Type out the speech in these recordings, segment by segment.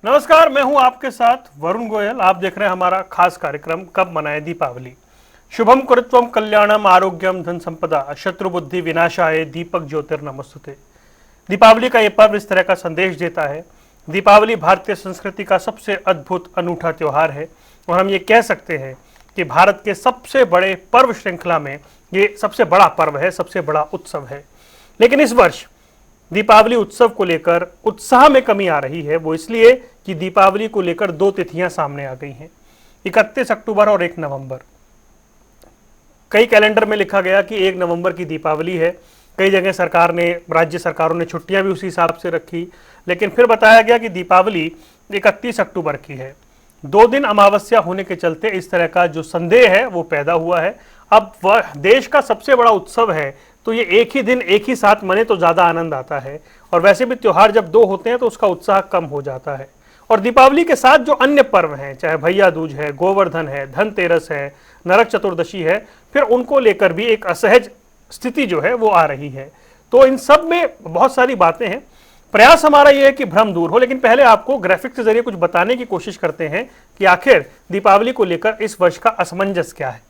नमस्कार, मैं हूं आपके साथ वरुण गोयल। आप देख रहे हैं हमारा खास कार्यक्रम कब मनाएं दीपावली। शुभम कुरुत्वम कल्याणम आरोग्यम धन संपदा शत्रु बुद्धि विनाशाय दीपक ज्योतिर्नमस्तुते। दीपावली का ये पर्व इस तरह का संदेश देता है। दीपावली भारतीय संस्कृति का सबसे अद्भुत अनूठा त्योहार है और हम ये कह सकते हैं कि भारत के सबसे बड़े पर्व श्रृंखला में ये सबसे बड़ा पर्व है, सबसे बड़ा उत्सव है। लेकिन इस वर्ष दीपावली उत्सव को लेकर उत्साह में कमी आ रही है। वो इसलिए कि दीपावली को लेकर दो तिथियां सामने आ गई हैं, 31 अक्टूबर और 1 नवंबर। कई कैलेंडर में लिखा गया कि 1 नवंबर की दीपावली है। कई जगह सरकार ने, राज्य सरकारों ने छुट्टियां भी उसी हिसाब से रखी, लेकिन फिर बताया गया कि दीपावली 31 अक्टूबर की है। 2 दिन अमावस्या होने के चलते इस तरह का जो संदेह है वो पैदा हुआ है। अब वह देश का सबसे बड़ा उत्सव है, तो ये एक ही दिन एक ही साथ मने तो ज़्यादा आनंद आता है। और वैसे भी त्यौहार जब 2 होते हैं तो उसका उत्साह कम हो जाता है। और दीपावली के साथ जो अन्य पर्व हैं, चाहे भैया दूज है, गोवर्धन है, धनतेरस है, नरक चतुर्दशी है, फिर उनको लेकर भी एक असहज स्थिति जो है वो आ रही है। तो इन सब में बहुत सारी बातें हैं। प्रयास हमारा यह है कि भ्रम दूर हो, लेकिन पहले आपको ग्राफिक्स के जरिए कुछ बताने की कोशिश करते हैं कि आखिर दीपावली को लेकर इस वर्ष का असमंजस क्या है।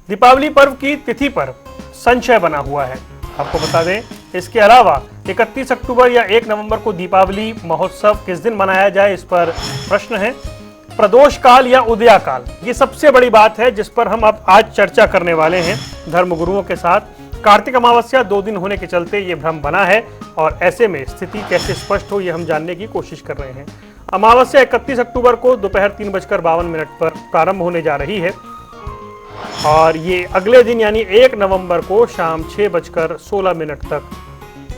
दीपावली पर्व की तिथि पर संशय बना हुआ है, आपको बता दें। इसके अलावा 31 अक्टूबर या 1 नवंबर को दीपावली महोत्सव किस दिन मनाया जाए, इस पर प्रश्न है। प्रदोष काल या उदया काल, ये सबसे बड़ी बात है जिस पर हम अब आज चर्चा करने वाले हैं धर्मगुरुओं के साथ। कार्तिक अमावस्या 2 दिन होने के चलते ये भ्रम बना है और ऐसे में स्थिति कैसे स्पष्ट हो ये हम जानने की कोशिश कर रहे हैं। अमावस्या 31 अक्टूबर को दोपहर 3:52 पर प्रारंभ होने जा रही है और ये अगले दिन यानी 1 नवंबर को शाम 6:16 तक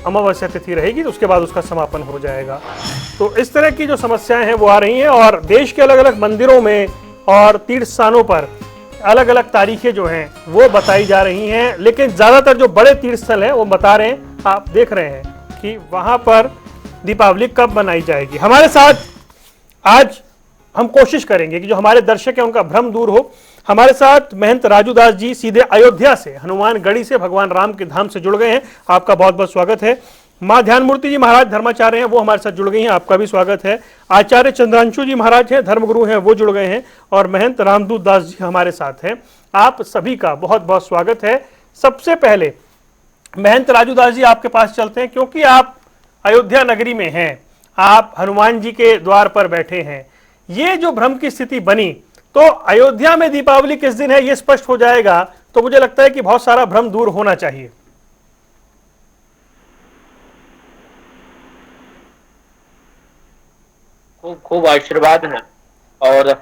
अमावस्या तिथि रहेगी। तो उसके बाद उसका समापन हो जाएगा। तो इस तरह की जो समस्याएं हैं वो आ रही हैं और देश के अलग अलग मंदिरों में और तीर्थ स्थानों पर अलग अलग तारीखें जो हैं वो बताई जा रही हैं। लेकिन ज़्यादातर जो बड़े तीर्थ स्थल हैं वो बता रहे हैं, आप देख रहे हैं कि वहाँ पर दीपावली कब मनाई जाएगी। हमारे साथ आज हम कोशिश करेंगे कि जो हमारे दर्शक हैं उनका भ्रम दूर हो। हमारे साथ महंत राजू दास जी सीधे अयोध्या से, हनुमानगढ़ी से, भगवान राम के धाम से जुड़ गए हैं। आपका बहुत बहुत स्वागत है। माँ ध्यानमूर्ति जी महाराज धर्माचार्य हैं, वो हमारे साथ जुड़ गई हैं, आपका भी स्वागत है। आचार्य चंद्रांशु जी महाराज हैं, धर्मगुरु हैं, वो जुड़ गए हैं। और महंत रामदूत दास जी हमारे साथ हैं। आप सभी का बहुत बहुत स्वागत है। सबसे पहले महंत राजू दास जी आपके पास चलते हैं, क्योंकि आप अयोध्या नगरी में हैं, आप हनुमान जी के द्वार पर बैठे हैं। ये जो भ्रम की स्थिति बनी, तो अयोध्या में दीपावली किस दिन है ये स्पष्ट हो जाएगा, तो मुझे लगता है कि बहुत सारा भ्रम दूर होना चाहिए। खूब खूब आशीर्वाद है और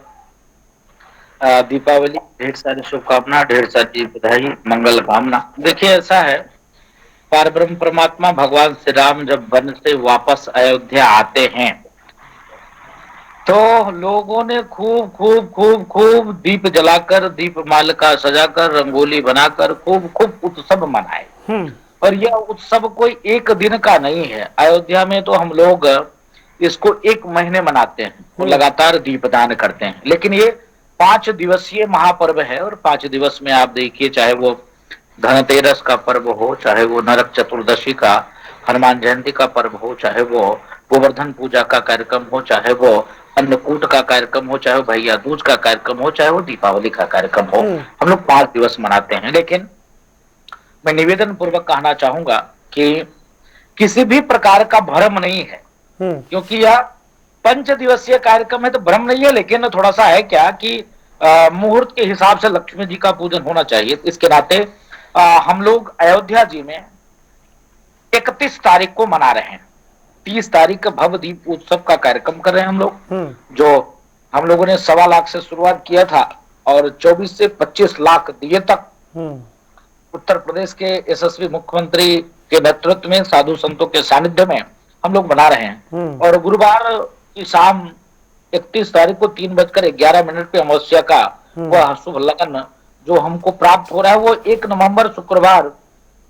दीपावली ढेर सारी शुभकामना, ढेर सारी बधाई, मंगल कामना। देखिए ऐसा है, पारब्रह्म परमात्मा भगवान श्री राम जब वन से वापस अयोध्या आते हैं तो लोगों ने खूब खूब खूब खूब दीप जलाकर, दीप मालिका सजाकर, रंगोली बनाकर खूब खूब उत्सव मनाए। और यह उत्सव कोई एक दिन का नहीं है। अयोध्या में तो हम लोग इसको 1 महीने मनाते हैं और लगातार दीपदान करते हैं। लेकिन ये 5 दिवसीय महापर्व है और 5 दिवस में आप देखिए, चाहे वो धनतेरस का पर्व हो, चाहे वो नरक चतुर्दशी का, हनुमान जयंती का पर्व हो, चाहे वो गोवर्धन पूजा का कार्यक्रम हो, चाहे वो अन्नकूट का कार्यक्रम हो, चाहे वो भैया दूज का कार्यक्रम हो, चाहे वो दीपावली का कार्यक्रम हो, हम लोग 5 दिवस मनाते हैं। लेकिन मैं निवेदन पूर्वक कहना चाहूंगा कि किसी भी प्रकार का भ्रम नहीं है, क्योंकि यह 5 दिवसीय कार्यक्रम है तो भ्रम नहीं है। लेकिन थोड़ा सा है क्या कि मुहूर्त के हिसाब से लक्ष्मी जी का पूजन होना चाहिए। इसके नाते हम लोग अयोध्या जी में 31 तारीख को मना रहे हैं। 30 तारीख का भव्य दीप उत्सव का कार्यक्रम कर रहे हैं हम लोग, जो हम लोगों ने 1.25 लाख से शुरुआत किया था और 24 से 25 लाख दिए तक उत्तर प्रदेश के यशस्वी मुख्यमंत्री के नेतृत्व में, साधु संतों के सानिध्य में हम लोग बना रहे हैं। और गुरुवार की शाम 31 तारीख को 3:11 पे अमावस्या का वह शुभ लगन जो हमको प्राप्त हो रहा है, वो 1 नवंबर शुक्रवार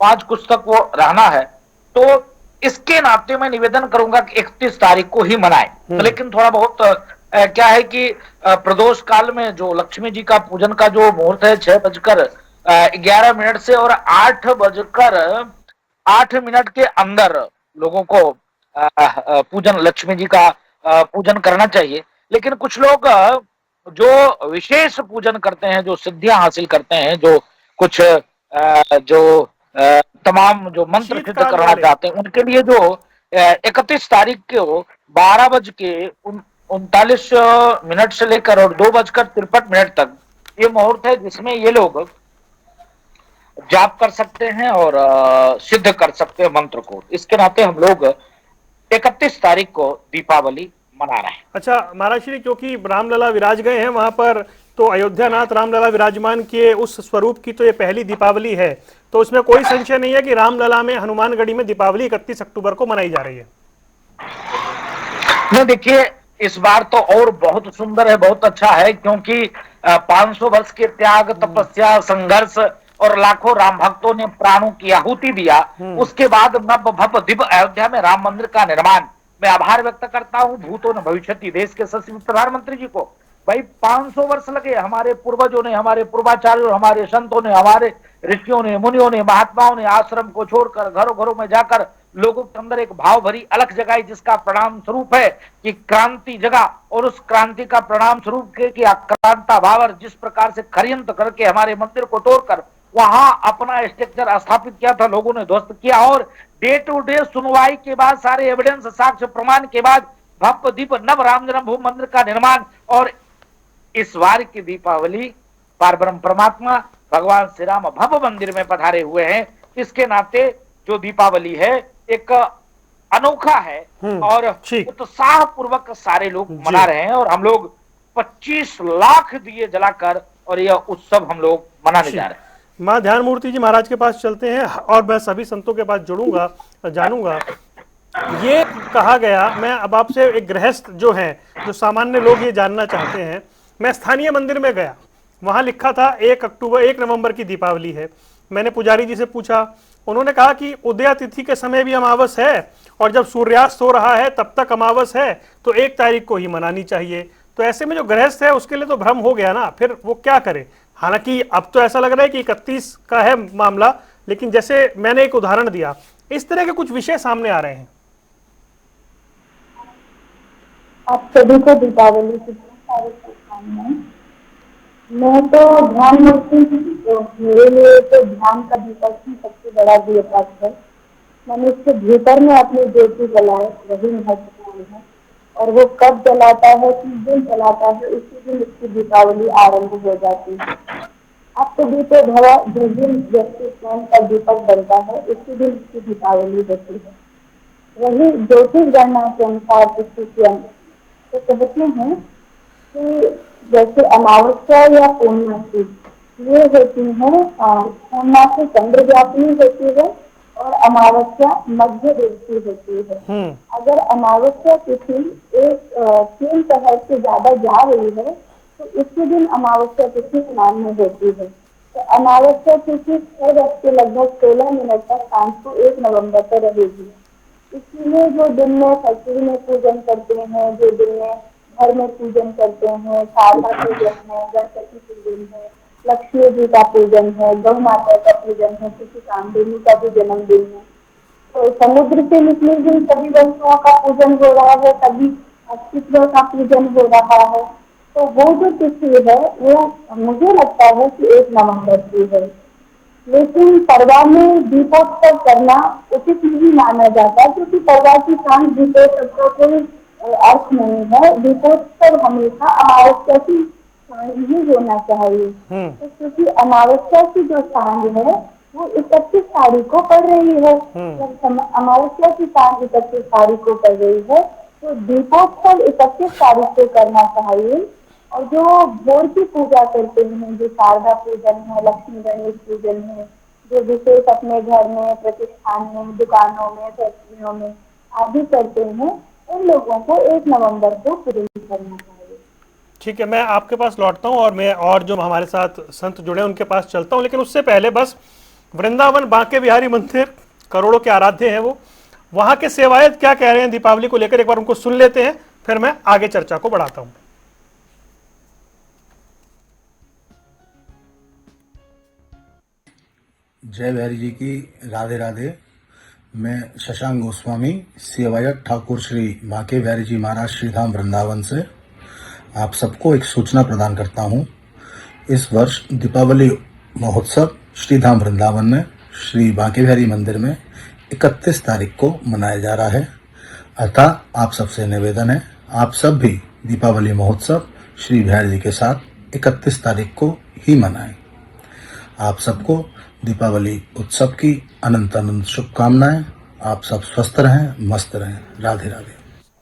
5 कुछ तक वो रहना है। तो इसके नाते मैं निवेदन करूंगा कि 31 तारीख को ही मनाए। लेकिन थोड़ा बहुत क्या है कि प्रदोष काल में जो लक्ष्मी जी का पूजन का जो मुहूर्त है 6:11 से और 8:08 के अंदर लोगों को पूजन लक्ष्मी जी का पूजन करना चाहिए। लेकिन कुछ लोग जो विशेष पूजन करते हैं, जो सिद्धियां हासिल करते हैं, जो कुछ जो तमाम जो मंत्र सिद्ध शीतकाल करना वाले। चाहते हैं, उनके लिए जो 31 तारीख को 12:39 से लेकर और 2:53 तक ये मुहूर्त है, जिसमें ये लोग जाप कर सकते हैं और सिद्ध कर सकते हैं मंत्र को। इसके नाते हम लोग 31 तारीख को दीपावली मना रहे हैं। अच्छा महाराज श्री, क्योंकि रामलला विराज गए हैं वहां पर, तो अयोध्यानाथ रामलला विराजमान किए उस स्वरूप की तो ये पहली दीपावली है, तो उसमें कोई संशय नहीं है कि रामलला में हनुमानगढ़ी में दीपावली 31 अक्टूबर को मनाई जा रही है। नहीं, देखिए, इस बार तो और बहुत सुंदर है, बहुत अच्छा है, क्योंकि 500 वर्ष के त्याग, तपस्या, संघर्ष और लाखों राम भक्तों ने प्राणों की आहुति दिया। उसके बाद नव भव्य दिव्य अयोध्या में राम मंदिर का निर्माण, मैं आभार व्यक्त करता हूं भूतो न भविष्यति देश के यशस्वी प्रधानमंत्री जी को। भाई 500 वर्ष लगे, हमारे पूर्वजों ने, हमारे पूर्वाचार्यों, हमारे संतों ने, हमारे ऋषियों ने, मुनियों ने, महात्माओं ने आश्रम को छोड़कर घरों घरों में जाकर लोगों के अंदर एक भाव भरी अलख जगाई, जिसका परिणाम स्वरूप है कि क्रांति जगा। और उस क्रांति का परिणाम स्वरूप कि आक्रांता बाबर जिस प्रकार से षड्यंत्र करके हमारे मंदिर को तोड़कर वहां अपना स्ट्रक्चर स्थापित किया था, लोगों ने ध्वस्त किया। और डे टू डे सुनवाई के बाद, सारे एविडेंस, साक्ष्य, प्रमाण के बाद भव्य दीप नव राम जन्मभूमि मंदिर का निर्माण। और इस बार की दीपावली पारब्रह्म परमात्मा भगवान श्री राम भव्य मंदिर में पधारे हुए हैं। इसके नाते जो दीपावली है एक अनोखा है और ठीक उत्साह पूर्वक सारे लोग जी। मना रहे हैं। और हम लोग 25 लाख दिए जलाकर और यह उत्सव हम लोग मनाने जा ठीक, रहे हैं। माँ ध्यान मूर्ति जी महाराज के पास चलते हैं और मैं सभी संतों के पास जुड़ूंगा, जानूंगा। ये कहा गया, मैं अब आपसे, एक गृहस्थ जो है, जो सामान्य लोग ये जानना चाहते हैं, मैं स्थानीय मंदिर में गया, वहां लिखा था 1 अक्टूबर 1 नवंबर की दीपावली है। मैंने पुजारी जी से पूछा, उन्होंने कहा कि उदया तिथि के समय भी अमावस है और जब सूर्यास्त हो रहा है तब तक अमावस है, तो 1 तारीख को ही मनानी चाहिए। तो ऐसे में जो गृहस्थ है उसके लिए तो भ्रम हो गया ना, फिर वो क्या करे। हालांकि अब तो ऐसा लग रहा है कि 31 का है मामला, लेकिन जैसे मैंने एक उदाहरण दिया, इस तरह के कुछ विषय सामने आ रहे हैं। आप सभी को दीपावली की बहुत सारी शुभकामनाएं। मैं तो ध्यान मूर्ति हूँ, तो मेरे लिए तो ध्यान का दीपक ही सबसे बड़ा दीपक है। मनुष्य भीतर में अपनी ज्योति जलाए, वही महत्वपूर्ण है। और वो कब जलाता है, किस दिन जलाता है, उसी दिन उसकी दीपावली आरंभ हो जाती है। अब तो बीते भवा जिस दिन व्यक्ति स्वयं का दीपक बनता है, उसी दिन उसकी दीपावली होती है। वही ज्योतिष गणना के अनुसार पृथ्वी के अंदर तो कहते हैं कि जैसे अमावस्या या पूर्णिमासी ये होती है, पूर्णिमासी चंद्र व्यापी होती है और अमावस्या मध्य देवती होती है। अगर अमावस्या तिथि एक 3 पहर से ज्यादा जा रही है तो इसी दिन अमावस्या तिथि मान्य होती है। तो अमावस्या तिथि 6 बज के लगभग 16 मिनट तक शाम को 1 नवंबर तक रहेगी। इसीलिए जो दिन में फैक्ट्री में पूजन करते हैं, जो दिन में घर में पूजन करते हैं, शारदा पूजन है, गणपति पूजन है, लक्ष्मी जी का पूजन है, गौ माता का पूजन है, किसी कामदेवी का भी जन्मदिन है, तो समुद्र से निकली हुई सभी वस्तुओं का पूजन हो रहा है, सभी अस्तित्व का पूजन हो रहा है। तो वो जो तिथि है वो मुझे लगता है कि 1 नवंबर की है। लेकिन परवा में दीपोत्सव करना उचित नहीं माना जाता, क्योंकि परवा की शाम दीपोत्सव का कोई अर्थ नहीं है। दीपोत्सव हमेशा अमावस्या की शाम ही होना चाहिए। तो क्योंकि अमावस्या की जो शाम है वो 31 तारीख को पड़ रही है, जब अमावस्या की शाम 31 तारीख को पड़ रही है तो दीपोत्सव 31 तारीख को करना चाहिए। और जो भोर की पूजा करते हैं, जो शारदा पूजन है, लक्ष्मी गणेश पूजन है, जो विशेष अपने घर में, प्रतिष्ठान में, दुकानों में, फैक्ट्रियों में आदि करते हैं, उन लोगों को 1 नवंबर को पूरी करना चाहिए। ठीक है, मैं आपके पास लौटता हूँ और मैं और जो हमारे साथ संत जुड़े हैं उनके पास चलता हूँ, लेकिन उससे पहले बस वृंदावन बांके बिहारी मंदिर करोड़ों के आराध्य हैं वो, वहाँ के सेवायत क्या कह रहे हैं दीपावली को लेकर, एक बार उनको सुन लेते हैं, फिर मैं आगे चर्चा को बढ़ाता हूँ। जय बिहारी जी की राधे राधे। मैं शशांक गोस्वामी सेवायत ठाकुर श्री बांके बिहारी जी महाराज श्रीधाम वृंदावन से आप सबको एक सूचना प्रदान करता हूँ। इस वर्ष दीपावली महोत्सव श्रीधाम वृंदावन में श्री बांके बिहारी मंदिर में 31 तारीख को मनाया जा रहा है। अतः आप सबसे निवेदन है, आप सब भी दीपावली महोत्सव श्री बिहारी जी के साथ 31 तारीख को ही मनाएं। आप सबको दीपावली उत्सव की अनंत अनंत शुभकामनाएं। आप सब स्वस्थ रहें, मस्त रहें। राधे राधे।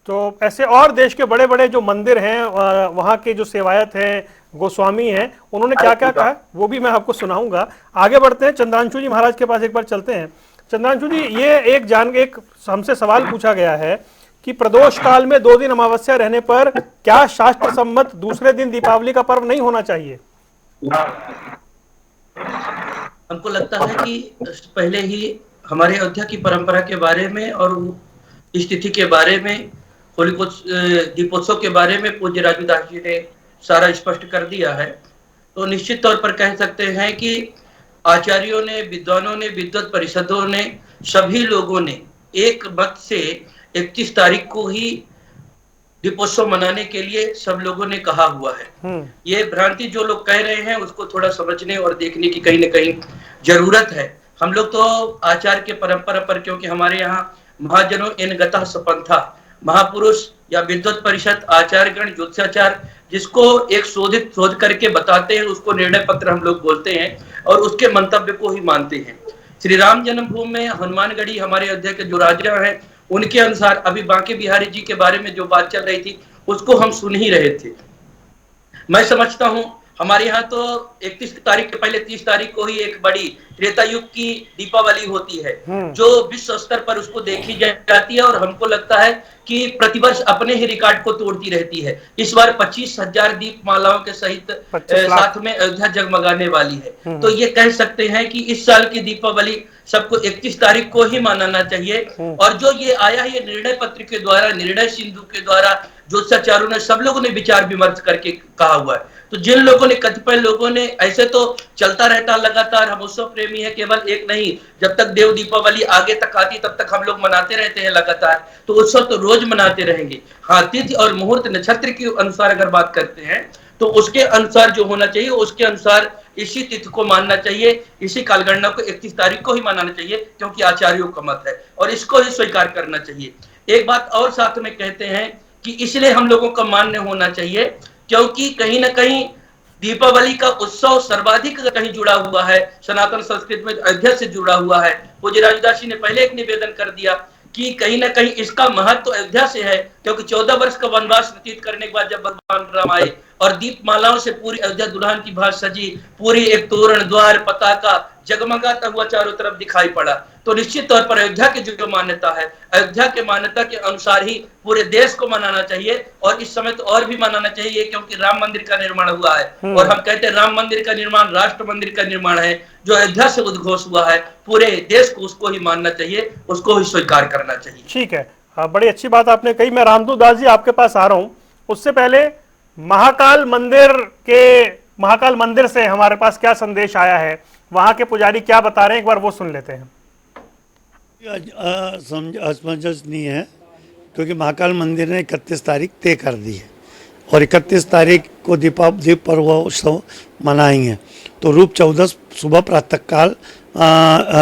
तो ऐसे और देश के बड़े बड़े जो मंदिर हैं, वहाँ के जो सेवायत हैं, गोस्वामी हैं, उन्होंने क्या क्या कहा वो भी मैं आपको सुनाऊंगा। आगे बढ़ते हैं, चंद्रांशु जी महाराज के पास एक बार चलते हैं। चंद्रांशु जी, ये एक हमसे सवाल पूछा गया है कि प्रदोष काल में 2 दिन अमावस्या रहने पर क्या शास्त्र सम्मत दूसरे दिन दीपावली का पर्व नहीं होना चाहिए? हमको लगता है कि पहले ही हमारे अयोध्या की परंपरा के बारे में और इस तिथि के बारे में, दीपोत्सव के बारे में पूज्य राजूदास जी ने सारा स्पष्ट कर दिया है। तो निश्चित तौर पर कह सकते हैं कि आचार्यों ने, विद्वानों ने, विद्वत परिषदों ने, सभी लोगों ने एक मत से 31 तारीख को ही दीपोत्सव मनाने के लिए सब लोगों ने कहा हुआ है। ये भ्रांति जो लोग कह रहे हैं उसको थोड़ा समझने और देखने की कहीं न कहीं जरूरत है। हम लोग तो आचार के परंपरा पर, क्योंकि हमारे यहाँ महाजनों इन गतः सपंथा, महापुरुष या विद्वत परिषद, आचार्यगण, ज्योतिषाचार, जिसको एक शोध करके बताते हैं उसको निर्णय पत्र हम लोग बोलते हैं और उसके मंतव्य को ही मानते हैं। श्री राम जन्मभूमि में हनुमानगढ़ी हमारे अयोध्या के जो राजा हैं उनके अनुसार अभी बांके बिहारी जी के बारे में जो बात चल रही थी उसको हम सुन ही रहे थे। मैं समझता हूं हमारे यहाँ तो 31 तारीख के पहले 30 तारीख को ही एक बड़ी त्रेता युग की दीपावली होती है जो विश्व स्तर पर उसको देखी जाती है और हमको लगता है कि प्रतिवर्ष अपने ही रिकॉर्ड को तोड़ती रहती है। इस बार 25,000 दीप मालाओं के सहित साथ में अयोध्या जगमगाने वाली है। तो ये कह सकते हैं कि इस साल की दीपावली सबको 31 तारीख को ही मनाना चाहिए। और जो ये आया है ये निर्णय पत्र के द्वारा, निर्णय सिंधु के द्वारा, ज्योतिषाचार्यों ने, सब लोगों ने विचार विमर्श करके कहा हुआ है। तो जिन लोगों ने, कतिपय लोगों ने, ऐसे तो चलता रहता लगातार, हम उत्सव प्रेमी है, केवल एक नहीं, जब तक देव दीपावली आगे तक आती तब तक हम लोग मनाते रहते हैं लगातार। तो उत्सव तो रोज मनाते रहेंगे। हाँ, तिथि और मुहूर्त नक्षत्र के अनुसार अगर बात करते हैं तो उसके अनुसार जो होना चाहिए उसके अनुसार इसी तिथि को मानना चाहिए, इसी कालगणना को 31 तारीख को ही मनाना चाहिए, क्योंकि आचार्यों का मत है और इसको ही स्वीकार करना चाहिए। एक बात और साथ में कहते हैं कि इसलिए हम लोगों का मान्य होना चाहिए क्योंकि कहीं ना कहीं दीपावली का उत्सव सर्वाधिक कहीं जुड़ा हुआ है, सनातन संस्कृति में अयोध्या से जुड़ा हुआ है। पूज्य राजदास जी ने पहले एक निवेदन कर दिया कि कहीं ना कहीं इसका महत्व अयोध्या से है, क्योंकि 14 वर्ष का वनवास व्यतीत करने के बाद जब भगवान राम आए और दीप मालाओं से पूरी अयोध्या दुल्हन की भांति सजी, पूरी एक तोरण, द्वार, पताका जगमगाता हुआ चारों तरफ दिखाई पड़ा। तो निश्चित तौर पर अयोध्या की जो मान्यता है, अयोध्या के मान्यता के अनुसार ही पूरे देश को मनाना चाहिए और इस समय तो और भी मनाना चाहिए क्योंकि राम मंदिर का निर्माण हुआ है। और हम कहते हैं राम मंदिर का निर्माण राष्ट्र मंदिर का निर्माण है जो अयोध्या से उद्घोष हुआ है। पूरे देश को उसको ही मानना चाहिए, उसको ही स्वीकार करना चाहिए। ठीक है, बड़ी अच्छी बात आपने कही। मैं रामदूत दास जी आपके पास आ रहा हूं। उससे पहले महाकाल महाकाल मंदिर से हमारे पास क्या संदेश आया है, वहां के पुजारी क्या बता रहे हैं, एक बार वो सुन लेते हैं। असमंजस नहीं है क्योंकि महाकाल मंदिर ने 31 तारीख तय कर दी है और 31 तारीख को दीप पर्वोत्सव मनाएंगे। तो रूप चौदस सुबह प्रातः काल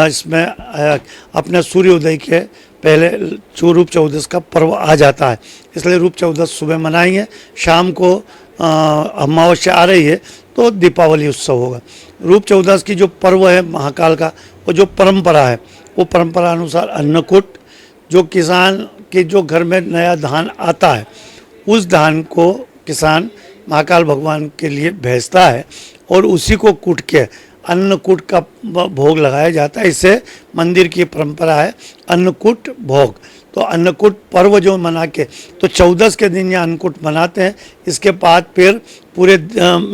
इसमें अपने सूर्योदय के पहले जो रूप चौदस का पर्व आ जाता है, इसलिए रूप चौदस सुबह मनाएंगे। शाम को अमावस्या आ रही है तो दीपावली उत्सव होगा। रूप चौदस की जो पर्व है महाकाल का, वो जो परंपरा है, वो परंपरा अनुसार अन्नकूट, जो किसान के जो घर में नया धान आता है उस धान को किसान महाकाल भगवान के लिए भेजता है और उसी को कूट के अन्नकूट का भोग लगाया जाता है। इससे मंदिर की परंपरा है अन्नकूट भोग। तो अन्नकूट पर्व जो मना के तो 14 के दिन ये अन्नकूट मनाते हैं। इसके बाद फिर पूरे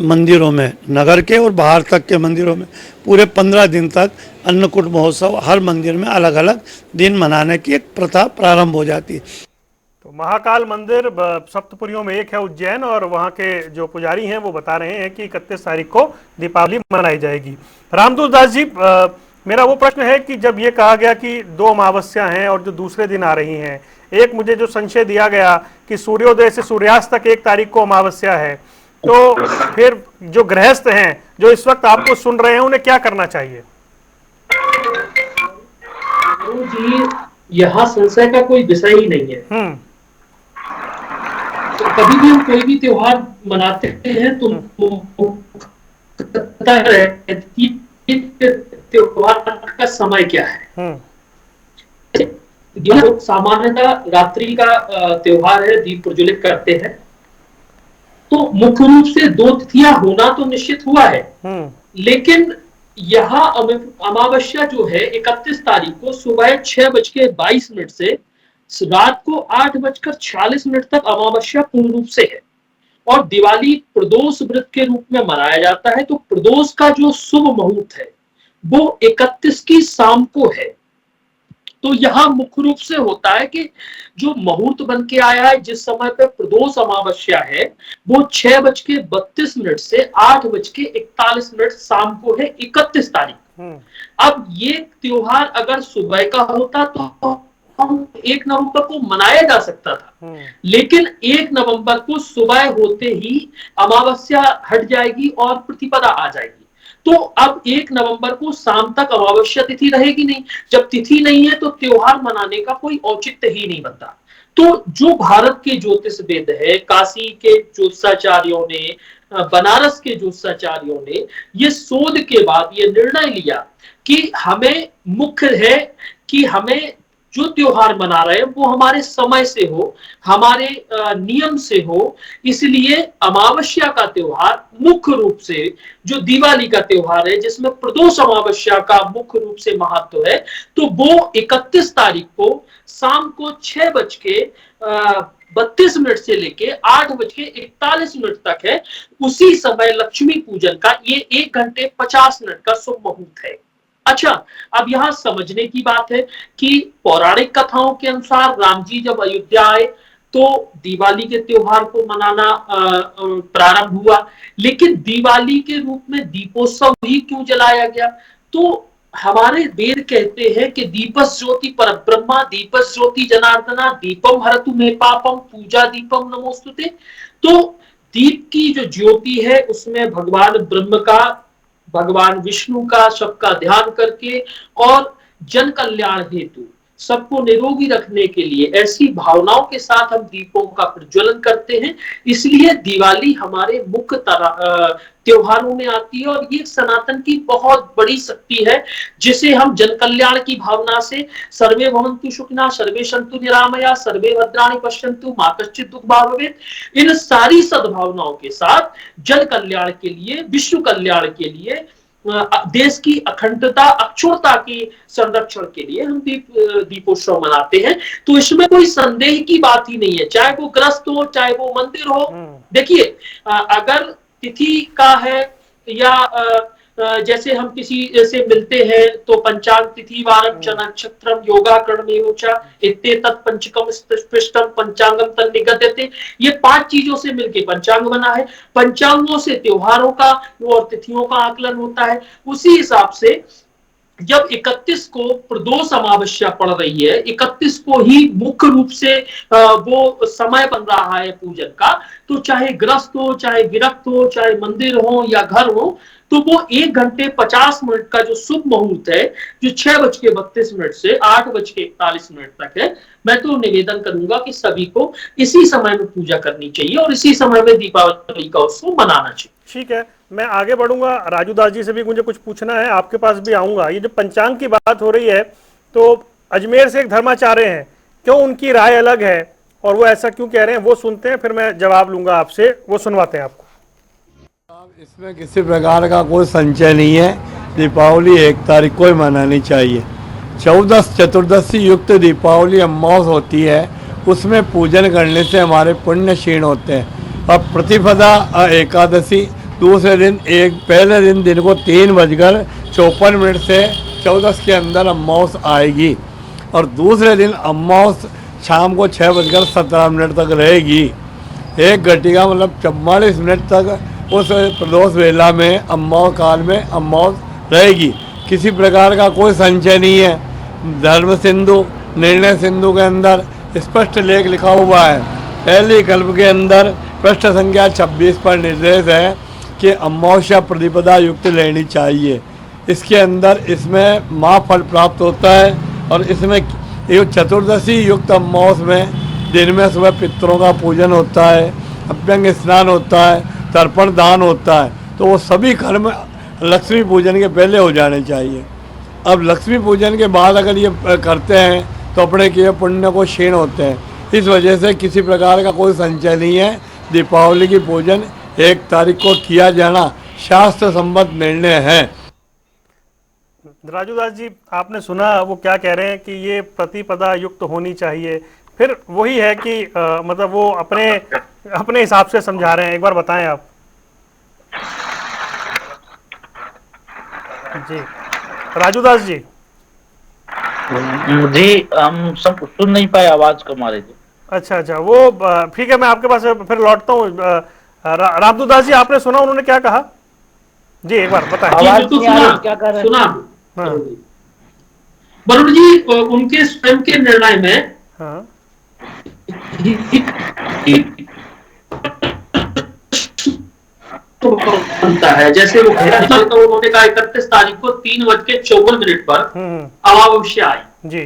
मंदिरों में, नगर के और बाहर तक के मंदिरों में पूरे 15 दिन तक अन्नकूट महोत्सव हर मंदिर में अलग अलग दिन मनाने की एक प्रथा प्रारंभ हो जाती है। तो महाकाल मंदिर सप्तपुरियों में एक है उज्जैन, और वहाँ के जो पुजारी हैं वो बता रहे हैं कि 31 तारीख को दीपावली मनाई जाएगी। रामदूत दास जी, मेरा वो प्रश्न है कि जब ये कहा गया कि 2 अमावस्या हैं और जो दूसरे दिन आ रही हैं, एक मुझे जो संशय दिया गया कि सूर्योदय से सूर्यास्त तक 1 तारीख को अमावस्या है, तो फिर जो गृहस्थ हैं जो इस वक्त आपको सुन रहे हैं उन्हें क्या करना चाहिए? जी, यहाँ संशय का कोई विषय ही नहीं है। तो कभी भी हम कोई भी त्योहार मनाते हैं तो पता है कि त्योहार का समय क्या है। लोग सामान्यतः रात्रि का त्योहार है, दीप प्रज्वलित करते हैं, तो मुख्य रूप से 2 तिथियां होना तो निश्चित हुआ है, लेकिन यहाँ अमावस्या जो है 31 तारीख को सुबह 6:22 से रात को 8:46 तक अमावस्या पूर्ण रूप से है और दिवाली प्रदोष व्रत के रूप में मनाया जाता है। तो प्रदोष का जो शुभ मुहूर्त है वो 31 की शाम को है। तो यहाँ मुख्य रूप से होता है कि जो मुहूर्त बन के आया है, जिस समय पे प्रदोष अमावस्या है, वो 6:32 से 8:41 शाम को है 31 तारीख। अब ये त्योहार अगर सुबह का होता तो हम 1 नवंबर को मनाया जा सकता था, लेकिन 1 नवंबर को सुबह होते ही अमावस्या हट जाएगी और प्रतिपदा आ जाएगी। तो अब 1 नवंबर को शाम तक अमावस्या तिथि रहेगी नहीं। जब तिथि नहीं है तो त्योहार मनाने का कोई औचित्य ही नहीं बनता। तो जो भारत के ज्योतिष वेद है, काशी के ज्योतिषाचार्यों ने, बनारस के ज्योतिषाचार्यों ने ये शोध के बाद ये निर्णय लिया कि हमें मुख्य है कि हमें जो त्योहार मना रहे हैं वो हमारे समय से हो, हमारे नियम से हो। इसलिए अमावस्या का त्योहार मुख्य रूप से जो दिवाली का त्योहार है, जिसमें प्रदोष अमावस्या का मुख्य रूप से महत्व है, तो वो 31 तारीख को शाम को 6:32 से लेके 8:41 तक है। उसी समय लक्ष्मी पूजन का ये 1 घंटे 50 मिनट का शुभ मुहूर्त है। अच्छा, अब यहाँ समझने की बात है कि पौराणिक कथाओं के अनुसार राम जी जब अयोध्या आए तो दिवाली के त्योहार को मनाना प्रारंभ हुआ, लेकिन दिवाली के रूप में दीपोत्सव ही क्यों जलाया गया? तो हमारे वेद कहते हैं कि दीपस ज्योति परब्रह्मा, दीपस ज्योति जनार्दना, दीपम हरतु मे पापम, पूजा दीपम नमोस्तुते। तो दीप की जो ज्योति है उसमें भगवान ब्रह्म का, भगवान विष्णु का, सबका ध्यान करके और जन कल्याण हेतु सबको निरोगी रखने के लिए ऐसी भावनाओं के साथ हम दीपों का प्रज्वलन करते हैं। इसलिए दिवाली हमारे मुख्य त्योहारों में आती है और ये सनातन की बहुत बड़ी शक्ति है, जिसे हम जन कल्याण की भावना से सर्वे भवन्तु सुखिनः, सर्वे सन्तु निरामया, सर्वे भद्राणि पश्यन्तु मा कश्चित् दुःख भाग् भवेत्, इन सारी सद्भावनाओं के साथ जन कल्याण के लिए, विश्व कल्याण के लिए, देश की अखंडता अक्षुणता की संरक्षण के लिए हम दीपोत्सव मनाते हैं। तो इसमें कोई संदेह की बात ही नहीं है, चाहे वो ग्रस्त हो, चाहे वो मंदिर हो। देखिए, अगर तिथि का है या जैसे हम किसी से मिलते हैं तो पंचांग तिथि वारम च नक्षत्रम योगा कर्मेवोचा इत्ते तत् पंचकम स्पृष्टम पंचांगम तन निगद्यते, ये 5 चीजों से मिलके पंचांग बना है। पंचांगों से त्योहारों का और तिथियों का आकलन होता है। उसी हिसाब से जब 31 को प्रदोष अमावस्या पड़ रही है, 31 को ही मुख्य रूप से वो समय बन रहा है पूजन का, तो चाहे गृहस्थ हो, चाहे विरक्त हो, चाहे मंदिर हो या घर हो, तो वो 1 घंटे 50 मिनट का जो शुभ मुहूर्त है, जो 6:32 से 8:41 तक है, मैं तो निवेदन करूंगा कि सभी को इसी समय में पूजा करनी चाहिए और इसी समय में दीपावली का उत्सव मनाना चाहिए। ठीक है, मैं आगे बढ़ूंगा। राजू दास जी से भी मुझे कुछ पूछना है, आपके पास भी आऊंगा। ये जो पंचांग की बात हो रही है, तो अजमेर से एक धर्माचार्य हैं, क्यों उनकी राय अलग है और वो ऐसा क्यों कह रहे हैं, वो सुनते हैं, फिर मैं जवाब लूंगा आपसे। वो सुनवाते हैं आपको। इसमें किसी प्रकार का कोई संचय नहीं है। दीपावली 1 तारीख को ही मनानी चाहिए। 14 चतुर्दशी युक्त दीपावली अमावस होती है, उसमें पूजन करने से हमारे पुण्य क्षीण होते हैं। अब प्रतिपदा एकादशी दूसरे दिन, पहले दिन को 3:54 से 14 के अंदर अमावस आएगी और दूसरे दिन अमावस शाम को 6:17 तक रहेगी। 1 घटिका मतलब 44 मिनट तक उस प्रदोष वेला में अमावस काल में अमावस रहेगी। किसी प्रकार का कोई संशय नहीं है। धर्म सिंधु निर्णय सिंधु के अंदर स्पष्ट लेख लिखा हुआ है। पहले कल्प के अंदर पृष्ठ संख्या 26 पर निर्देश है कि अमावस्या प्रतिपदा युक्त लेनी चाहिए। इसके अंदर इसमें महाफल प्राप्त होता है और इसमें ये चतुर्दशी युक्त अमावस में दिन में सुबह पितरों का पूजन होता है, अभ्यंग स्नान होता है, तर्पण दान होता है। तो वो सभी कर्म लक्ष्मी पूजन के पहले हो जाने चाहिए। अब लक्ष्मी पूजन के बाद अगर ये करते हैं तो अपने किए पुण्य को क्षीण होते हैं। इस वजह से किसी प्रकार का कोई संचय नहीं है। दीपावली की पूजन 1 तारीख को किया जाना शास्त्र सम्मत निर्णय है। राजू दास जी, आपने सुना वो क्या कह रहे हैं कि ये प्रतिपदा युक्त होनी चाहिए। फिर वही है कि मतलब वो अपने हिसाब से समझा रहे हैं। एक बार बताएं आप जी। राजू दास जी जी, हम सब सुन नहीं पाए, आवाज कम आ रही थी। अच्छा, वो ठीक है, मैं आपके पास फिर लौटता हूँ। रामदू दास जी, आपने सुना उन्होंने क्या कहा जी? एक बार बताएं। आवाज बिल्कुल नहीं आ रही, सुना, क्या कर रहे हैं? सुना। हाँ। वरुण जी, उनके स्वयं के निर्णय में हाँ। तो बनता है, जैसे वो तो उन्होंने कहा 31 तारीख को 3:54 पर अमावस्या आई जी।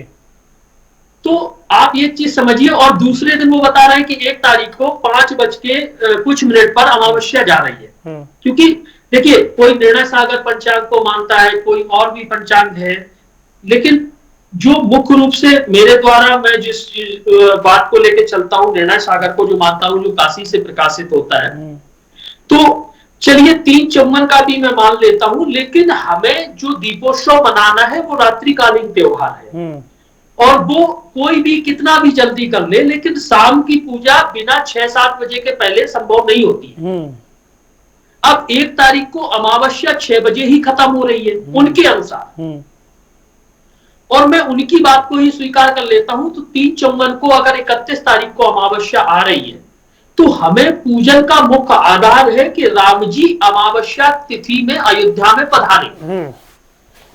तो आप ये चीज समझिए। और दूसरे दिन वो बता रहे हैं कि 1 तारीख को 5:कुछ पर अमावस्या जा रही है। क्योंकि देखिए, कोई निर्णय सागर पंचांग को मानता है, कोई और भी पंचांग है, लेकिन जो मुख्य रूप से मेरे द्वारा मैं जिस बात को लेकर चलता हूं, निर्णय सागर को जो मानता हूं, जो काशी से प्रकाशित होता है, तो चलिए 3/54 का भी मैं मान लेता हूं, लेकिन हमें जो दीपोत्सव मनाना है वो रात्रिकालीन त्योहार है। और वो कोई भी कितना भी जल्दी कर ले, लेकिन शाम की पूजा बिना 6-7 बजे के पहले संभव नहीं होती है। अब 1 तारीख को अमावस्या 6 बजे ही खत्म हो रही है उनके अनुसार, और मैं उनकी बात को ही स्वीकार कर लेता हूं। तो 3/54 को अगर 31 तारीख को अमावस्या आ रही है, तो हमें पूजन का मुख्य आधार है कि राम जी अमावस्या तिथि में अयोध्या में पधारे,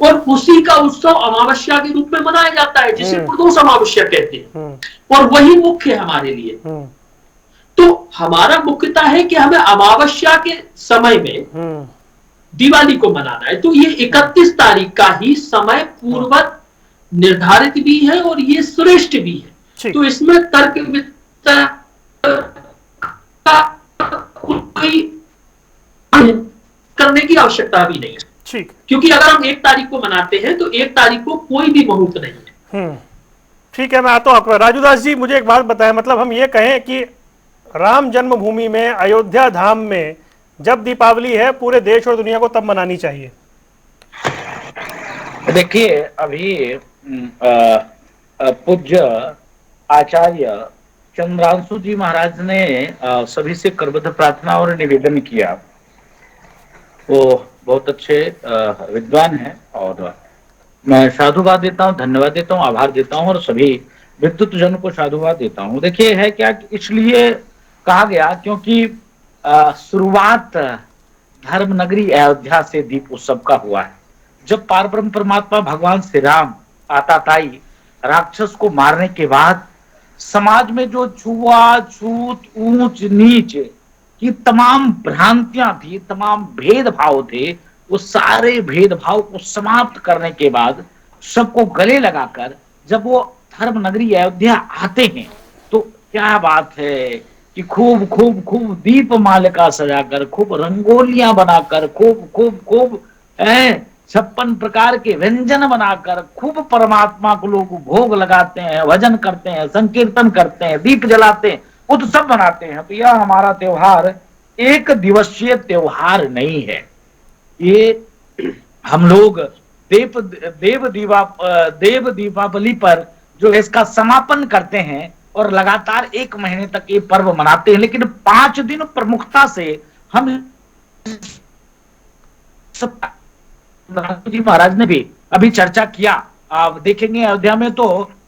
और उसी का उत्सव अमावस्या के रूप में मनाया जाता है, जिसे प्रदोष अमावस्या कहते हैं, और वही मुख्य है हमारे लिए। तो हमारा मुख्यता है कि हमें अमावस्या के समय में दिवाली को मनाना है। तो ये 31 तारीख का ही समय पूर्ववत निर्धारित भी है और ये श्रेष्ठ भी है। तो इसमें तर्क करने की आवश्यकता भी नहीं है। ठीक, क्योंकि अगर हम 1 तारीख को मनाते हैं तो 1 तारीख को कोई भी मुहूर्त नहीं है। ठीक है, मैं आता हूं आपको। राजू दास जी, मुझे एक बात बताएं, मतलब हम ये कहें कि राम जन्मभूमि में, अयोध्या धाम में जब दीपावली है, पूरे देश और दुनिया को तब मनानी चाहिए? देखिए, अभी पूज्य आचार्य चंद्रांशु जी महाराज ने सभी से करबद्ध प्रार्थना और निवेदन किया। वो बहुत अच्छे विद्वान हैं और मैं साधुवाद देता हूँ, धन्यवाद देता हूँ, आभार देता हूँ और सभी विद्युत जन को साधुवाद देता हूँ। देखिए, है क्या, इसलिए कहा गया क्योंकि शुरुआत धर्म नगरी अयोध्या से दीप उत्सव का हुआ है। जब पारब्रह्म परमात्मा भगवान श्री राम आताताई राक्षस को मारने के बाद समाज में जो छुआछूत, ऊंच नीच की तमाम भ्रांतियां थी, तमाम भेदभाव थे, वो सारे भेदभाव को समाप्त करने के बाद सबको गले लगाकर जब वो धर्म नगरी अयोध्या आते हैं, तो क्या बात है कि खूब खूब खूब दीप मालिका सजाकर, खूब रंगोलियां बनाकर, खूब 56 प्रकार के व्यंजन बनाकर खूब परमात्मा को लोग भोग लगाते हैं, भजन करते हैं, संकीर्तन करते हैं, दीप जलाते हैं, उत्सव मनाते हैं। तो यह हमारा त्योहार एक दिवसीय त्योहार नहीं है। ये हम लोग देव दीपावली पर जो इसका समापन करते हैं और लगातार 1 महीने तक ये पर्व मनाते हैं, लेकिन 5 दिन प्रमुखता से हम जी महाराज ने भी अभी चर्चा किया। आप देखेंगे अयोध्या में तो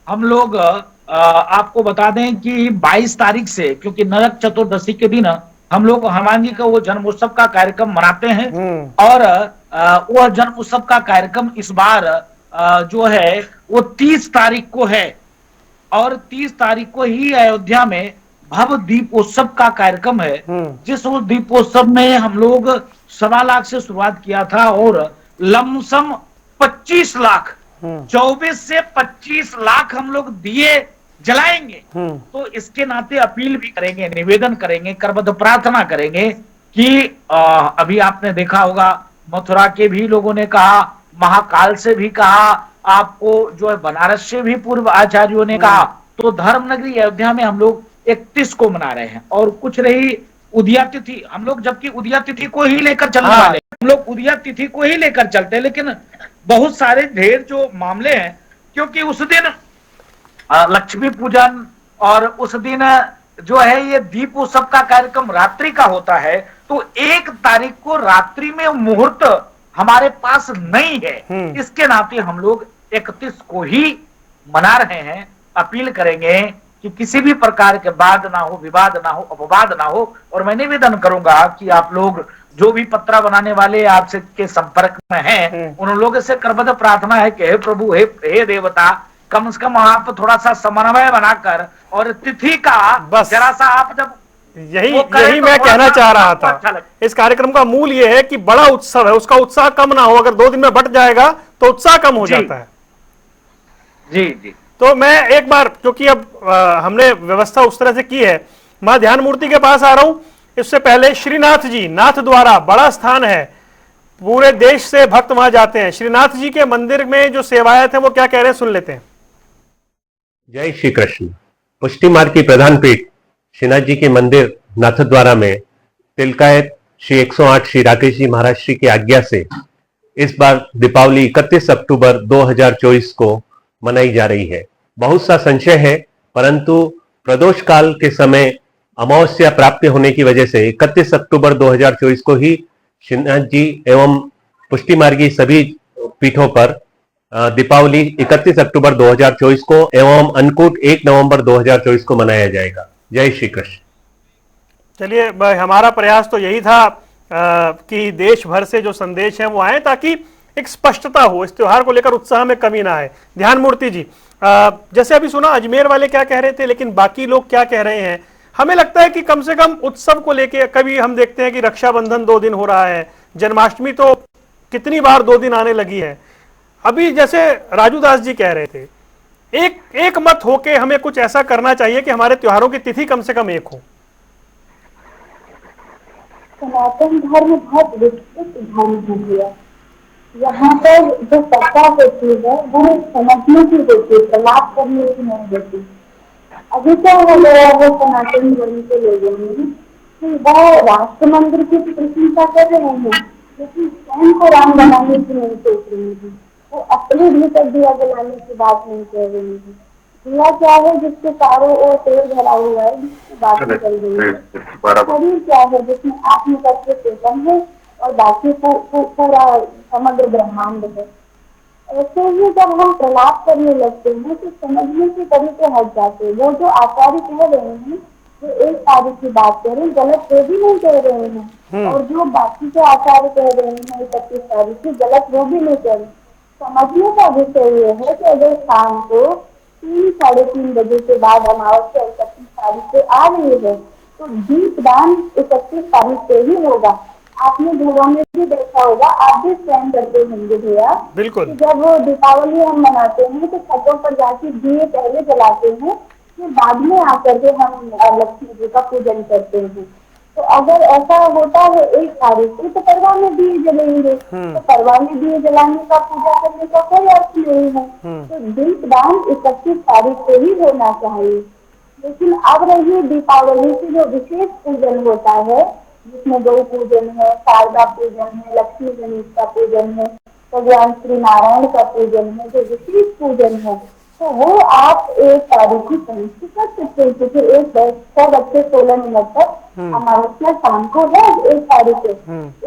हम लोग आपको बता दें कि 22 तारीख से, क्योंकि नरक चतुर्दशी के दिन हम लोग हनुमान जी का वो जन्मोत्सव का कार्यक्रम मनाते हैं और वह जन्म उत्सव का कार्यक्रम इस बार जो है वो 30 तारीख को है और 30 तारीख को ही अयोध्या में भव्य दीपोत्सव का कार्यक्रम है। जिस उस दीपोत्सव में हम लोग 1.25 लाख से शुरुआत किया था और लमसम 25 लाख 24 से 25 लाख हम लोग दिए जलाएंगे। तो इसके नाते अपील भी करेंगे, निवेदन करेंगे, करबद्ध प्रार्थना करेंगे कि अभी आपने देखा होगा मथुरा के भी लोगों ने कहा, महाकाल से भी कहा, आपको जो है बनारस से भी पूर्व आचार्यों ने कहा। तो धर्म नगरी अयोध्या में हम लोग 31 को मना रहे हैं और कुछ रही उदया तिथि, हम लोग जबकि उदया तिथि को ही लेकर चलने वाले, हम लोग उदया तिथि को ही लेकर चलते हैं, लेकिन बहुत सारे ढेर जो मामले हैं, क्योंकि उस दिन लक्ष्मी पूजन और उस दिन जो है ये दीप उत्सव का कार्यक्रम रात्रि का होता है, तो 1 तारीख को रात्रि में मुहूर्त हमारे पास नहीं है। इसके नाते हम लोग 31 को ही मना रहे हैं। अपील करेंगे कि किसी भी प्रकार के वाद ना हो, विवाद ना हो, अपवाद ना हो। और मैं निवेदन करूंगा कि आप लोग जो भी पत्रा बनाने वाले आपसे के संपर्क में हैं, उन लोगों से करबद्ध प्रार्थना है कि हे प्रभु, हे देवता, कम से कम आप थोड़ा सा समन्वय बनाकर और तिथि का जरा सा आप जब यही मैं कहना चाह रहा था। इस कार्यक्रम का मूल ये है कि बड़ा उत्सव है, उसका उत्साह कम ना हो। अगर 2 दिन में बट जाएगा तो उत्साह कम हो जाता है। जी जी। तो मैं एक बार, क्योंकि अब हमने व्यवस्था उस तरह से की है, मैं ध्यान मूर्ति के पास आ रहा हूं। इससे पहले श्रीनाथ जी, नाथ द्वारा बड़ा स्थान है, पूरे देश से भक्त वहां जाते हैं। श्रीनाथ जी के मंदिर में जो सेवायत है वो क्या कह रहे हैं, सुन लेते हैं। जय श्री कृष्ण। पुष्टि मार्ग की प्रधान पीठ श्रीनाथ जी के मंदिर नाथद्वारा में तिलकायत श्री 108 श्री राकेश जी महाराज श्री की आज्ञा से इस बार दीपावली 31 अक्टूबर 2024 को मनाई जा रही है। बहुत सा संशय है, परंतु प्रदोष काल के समय अमावस्या प्राप्त होने की वजह से 31 अक्टूबर 2024 को ही श्रीनाथ जी एवं पुष्टि मार्गी सभी पीठों पर दीपावली 31 अक्टूबर 2024 को एवं अन्नकूट 1 नवंबर 2024 को मनाया जाएगा। जय श्री कृष्ण। चलिए, हमारा प्रयास तो यही था कि देश भर से जो संदेश है वो आए, ताकि एक स्पष्टता हो, इस त्योहार को लेकर उत्साह में कमी ना आए। ध्यान मूर्ति जी, जैसे अभी सुना अजमेर वाले क्या कह रहे थे, लेकिन बाकी लोग क्या कह रहे हैं? हमें लगता है कि कम से कम उत्सव को लेके, कभी हम देखते हैं कि रक्षाबंधन 2 दिन हो रहा है, जन्माष्टमी तो कितनी बार 2 दिन आने लगी है। अभी जैसे राजू दास जी कह रहे थे, एक मत होके हमें कुछ ऐसा करना चाहिए कि हमारे त्योहारों की तिथि कम से कम एक हो। सनातन धर्म बहुत विस्तृत धर्म हो गया। यहाँ पर जो चर्चा होती है वो समझने की होती है, प्रलाप करने की नहीं होती। अभी क्या हो गया वो सनातन धर्म के लोगों में कि वह राष्ट्र मंदिर की प्रशंसा कर रहे हैं, लेकिन स्वयं को राम बनाने की नहीं सोच रहे हैं। वो अपने भीतर दिया जलाने की बात नहीं कह रहे हैं। दिया क्या है जिसके चारों ओर तेल भरा हुआ है, जिसकी बात चल रही है। शरीर क्या है जिसमें आत्म तत्व चेतन है और बाकी पूरा समग्र ब्रह्मांड है। ऐसे ही जब हम प्रलाप करने लगते हैं तो समझने के तरीके हट जाते हैं। वो जो आचार्य कह रहे हैं, जो 1 तारीख की बात कर रहे हैं, गलत वो भी नहीं कह रहे हैं, और जो बाकी के आचार्य कह रहे हैं 31 तारीख की, गलत वो भी नहीं कह रहे। समझने का विषय ये है कि अगर शाम को 3 साढ़े 3 बजे के बाद अमावस्या 31 तारीख से आ रही है तो दीपदान 31 तारीख से ही होगा। आपने घरों में भी देखा होगा, आप भी स्वयं करते होंगे भैया, बिल्कुल। जब दीपावली हम मनाते हैं तो छतों पर जाके दिए पहले जलाते हैं, फिर बाद में आकर के हम लक्ष्मी जी का पूजन करते हैं। तो अगर ऐसा होता है 1 तारीख को तो परवाह में दिए जलेंगे, तो परवाह में दिए जलाने का, पूजा करने का कोई अर्थ नहीं है। तो दीपदान 31 तारीख को ही होना चाहिए। लेकिन अब रही दीपावली की जो विशेष पूजन होता है, जिसमें गौ पूजन है, शारदा पूजन है, लक्ष्मी गणेश का पूजन है, भगवान श्री नारायण का पूजन है, जो विशेष पूजन है, तो वो आप 1 तारीख की पहुंच कर सकते हैं। क्योंकि 16 मिनट तक अमावस्या शाम को है 1 तारीख को।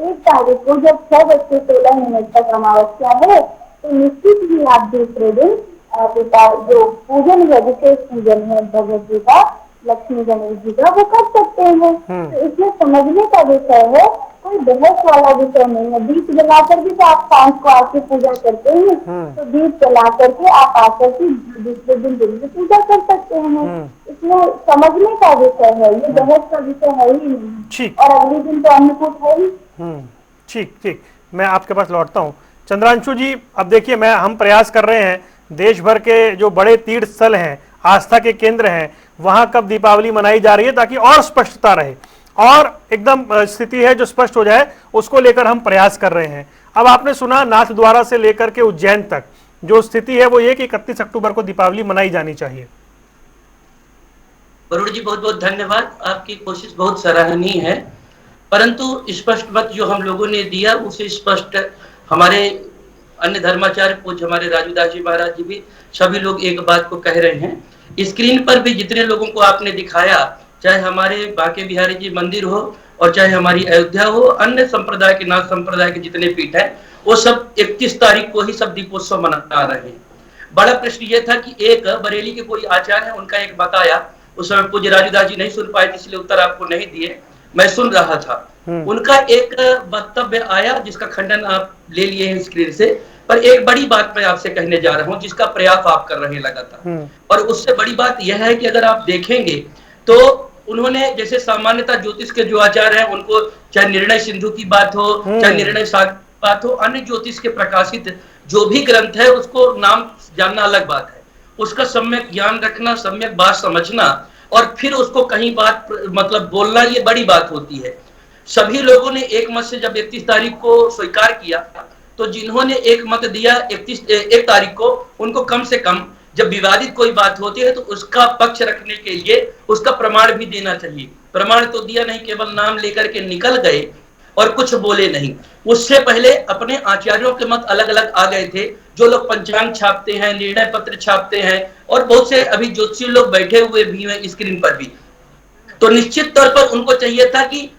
1 तारीख को जब 16 मिनट तक अमावस्या है तो निश्चित ही आप दूसरे दिन जो पूजन है, विशेष पूजन है भगवत जी का, लक्ष्मी गणेश जी का, वो कर सकते हैं। तो इसमें समझने का विषय है, कोई कोई बहस वाला विषय नहीं है। दीप जलाकर भी तो आप सांझ को आके पूजा करते हैं, तो दीप जला करके आप आकर के दूसरे दिन दिन की पूजा कर सकते हैं। इसमें समझने का विषय है, ये बहस का विषय है ही नहीं। ठीक। और अगले दिन तो अन्नकूट है ही। ठीक ठीक, मैं आपके पास लौटता हूँ। चंद्रांशु जी, अब देखिए, हम प्रयास कर रहे हैं देश भर के जो बड़े तीर्थ स्थल हैं, आस्था के केंद्र हैं, वहां कब दीपावली मनाई जा रही है, ताकि और स्पष्टता रहे और एकदम स्थिति है जो स्पष्ट हो जाए, उसको लेकर हम प्रयास कर रहे हैं। अब आपने सुना नाथ द्वारा से लेकर के उज्जैन तक जो स्थिति है वो ये कि 31 अक्टूबर को दीपावली मनाई जानी चाहिए। वरुण जी, बहुत बहुत धन्यवाद। आपकी कोशिश बहुत सराहनीय है, परंतु स्पष्ट मत जो हम लोगों ने दिया उसे स्पष्ट हमारे अन्य धर्माचार्य पूज्य हमारे राजूदास जी महाराज जी भी सभी लोग एक बात को कह रहे हैं। स्क्रीन पर भी जितने लोगों को आपने दिखाया, चाहे हमारे बांके बिहारी जी मंदिर हो और चाहे हमारी अयोध्या हो, अन्य संप्रदाय के नाथ संप्रदाय के जितने पीठ है, वो सब 31 तारीख को ही सब दीपोत्सव मना रहे हैं। बड़ा प्रश्न ये था कि एक बरेली के कोई आचार्य है, उनका एक बताया, उस समय पूज्य राजूदास जी नहीं सुन पाए इसलिए उत्तर आपको नहीं दिए, मैं सुन रहा था। उनका एक वक्तव्य आया जिसका खंडन आप ले लिए हैं स्क्रीन से, पर एक बड़ी बात मैं आपसे कहने जा रहा हूं जिसका प्रयास आप कर रहे हैं लगातार। और उससे बड़ी बात यह है कि अगर आप देखेंगे तो उन्होंने जैसे सामान्यतः ज्योतिष के जो आचार्य हैं उनको चाहे निर्णय सिंधु की बात हो, चाहे निर्णय सागर की बात हो, अन्य ज्योतिष के प्रकाशित जो भी ग्रंथ है उसको नाम जानना अलग बात है, उसका सम्यक ज्ञान रखना, सम्यक बात समझना और फिर उसको कहीं बात मतलब बोलना, ये बड़ी बात होती है। सभी लोगों ने एक मत से जब 31 तारीख को स्वीकार किया, तो जिन्होंने एक मत दिया 1 तारीख को, उनको कम से कम जब विवादित कोई बात होती है तो उसका पक्ष रखने के लिए उसका प्रमाण भी देना चाहिए। प्रमाण तो दिया नहीं, केवल नाम लेकर के निकल गए और कुछ बोले नहीं। उससे पहले अपने आचार्यों के मत अलग अलग आ गए थे। जो लोग पंचांग छापते हैं, निर्णय पत्र छापते हैं और बहुत से अभी ज्योतिषी लोग बैठे हुए भी हैं स्क्रीन पर भी, तो निश्चित तौर पर उनको चाहिए था कि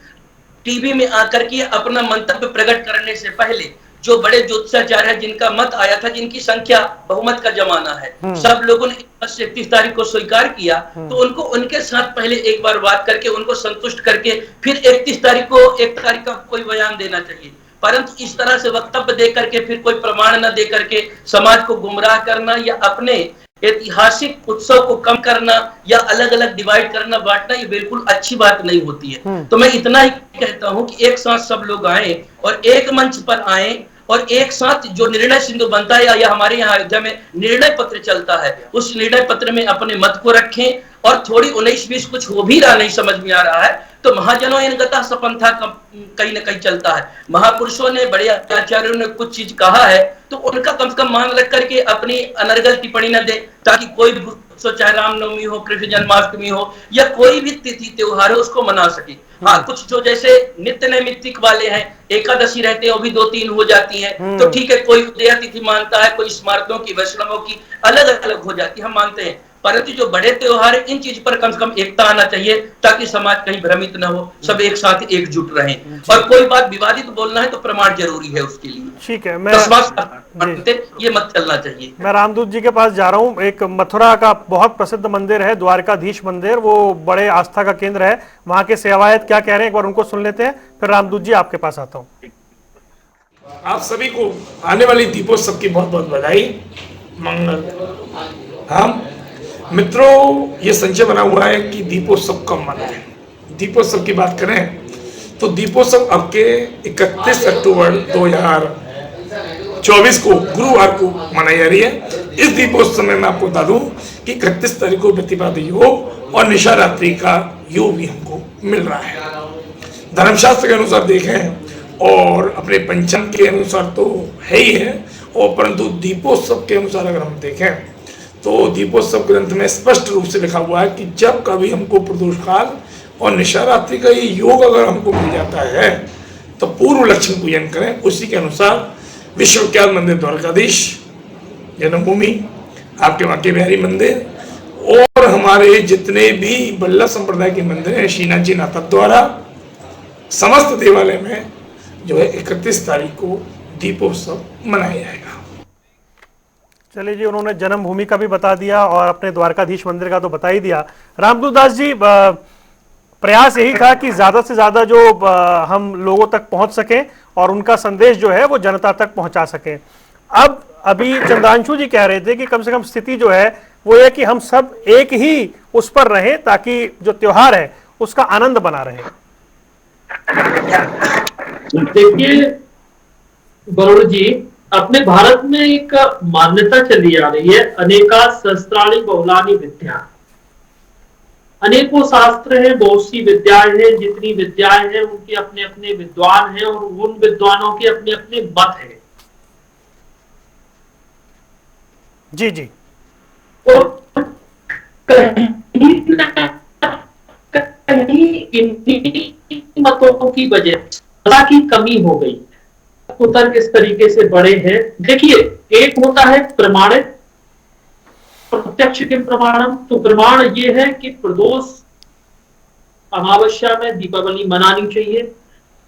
टीवी में आकर के अपना मंतव्य प्रकट करने से पहले जो बड़े ज्योतिषाचार्य हैं जिनका मत आया था, जिनकी संख्या बहुमत का जमाना है, सब लोगों ने 31 तारीख को स्वीकार किया, तो उनको उनके साथ पहले एक बार बात करके उनको संतुष्ट करके फिर 31 तारीख को 1 तारीख का कोई बयान देना चाहिए। परंतु इस तरह से वक्तव्य दे करके फिर कोई प्रमाण न दे करके समाज को गुमराह करना या अपने ऐतिहासिक उत्सव को कम करना या अलग अलग डिवाइड करना, बांटना, ये बिल्कुल अच्छी बात नहीं होती है। तो मैं इतना ही कहता हूं कि एक साथ सब लोग आए और एक मंच पर आए और एक साथ जो निर्णय सिंधु बनता है या हमारे यहाँ अयोध्या में निर्णय पत्र चलता है, उस निर्णय पत्र में अपने मत को रखें। और थोड़ी 19-20 कुछ हो भी रहा नहीं समझ में आ रहा है तो महाजनों इनगता सपंथा कहीं ना कहीं चलता है। महापुरुषों ने, बड़े आचार्यों ने कुछ चीज कहा है तो उनका कम से कम मान रख करके अपनी अनर्गल टिप्पणी न दे, ताकि कोई भी चाहे रामनवमी हो, कृष्ण जन्माष्टमी हो या कोई भी तिथि त्योहार हो उसको मना सके। हाँ, कुछ जो जैसे नित्य नैमित्तिक वाले हैं, एकादशी रहते हैं वो भी 2-3 हो जाती हैं, तो ठीक है, कोई उदया तिथि मानता है, कोई स्मारकों की, वैष्णवों की अलग अलग हो जाती है, हम मानते हैं। परंतु जो बड़े त्योहार इन चीज पर कम से कम एकता आना चाहिए ताकि समाज कहीं भ्रमित न हो, सब एक साथ एकजुट रहें। और कोई बात विवादित बोलना है तो प्रमाण जरूरी है उसके लिए। ठीक है, ये मत चलना चाहिए। मैं रामदूत जी के पास जा रहा हूँ। एक मथुरा का बहुत प्रसिद्ध मंदिर है द्वारकाधीश मंदिर, वो बड़े आस्था का केंद्र है, वहां के सेवायत क्या कह रहे हैं एक बार उनको सुन लेते हैं, फिर रामदूत जी आपके पास आता हूँ। आप सभी को आने वाली दीपोत्सव की बहुत बहुत बधाई, मंगल। हम मित्रों, ये संचय बना हुआ है कि दीपोत्सव कब मनाएं। दीपोत्सव की बात करें तो दीपोत्सव अब के 31 अक्टूबर 2024 को गुरुवार को मनाई जा रही है। इस दीपोत्सव में मैं आपको बता दूं कि 31 तारीख को प्रतिपद योग और निशा रात्रि का योग भी हमको मिल रहा है। धर्मशास्त्र के अनुसार देखें और अपने पंचांग के अनुसार तो है ही है, और परंतु दीपोत्सव के अनुसार अगर हम देखें तो दीपोत्सव ग्रंथ में स्पष्ट रूप से लिखा हुआ है कि जब कभी हमको प्रदोष काल और निशारात्रि का ये योग अगर हमको मिल जाता है तो पूर्व लक्ष्मी पूजन करें। उसी के अनुसार विश्वविख्यात मंदिर द्वारकाधीश जन्मभूमि, आपके बांके बिहारी मंदिर और हमारे जितने भी बल्लभ संप्रदाय के मंदिर हैं, श्रीनाथ जी नाथ द्वारा समस्त देवालय में जो है 31 तारीख को दीपोत्सव मनाया जाएगा। चलिए जी, उन्होंने जन्मभूमि का भी बता दिया और अपने द्वारकाधीश मंदिर का तो बता ही दिया। रामदूत दास जी, प्रयास यही था कि ज्यादा से ज्यादा जो हम लोगों तक पहुंच सके और उनका संदेश जो है वो जनता तक पहुंचा सके। अब अभी चंद्रांशु जी कह रहे थे कि कम से कम स्थिति जो है वो है कि हम सब एक ही उस पर रहें ताकि जो त्योहार है उसका आनंद बना रहे। देखिए वरुण जी, अपने भारत में एक मान्यता चली आ रही है, अनेका शस्त्राणि बहुलानि विद्या। अनेकों शास्त्र हैं, बहुत सी विद्याएं हैं, जितनी विद्याएं हैं उनके अपने अपने विद्वान हैं और उन विद्वानों के अपने अपने मत हैं। जी जी। और कहीं इन्हीं मतों की वजह की कमी हो गई। तर्क इस तरीके से बड़े हैं। देखिए, एक होता है प्रमाणित, प्रत्यक्ष के प्रमाणम। तो प्रमाण ये है कि प्रदोष अमावस्या में दीपावली मनानी चाहिए।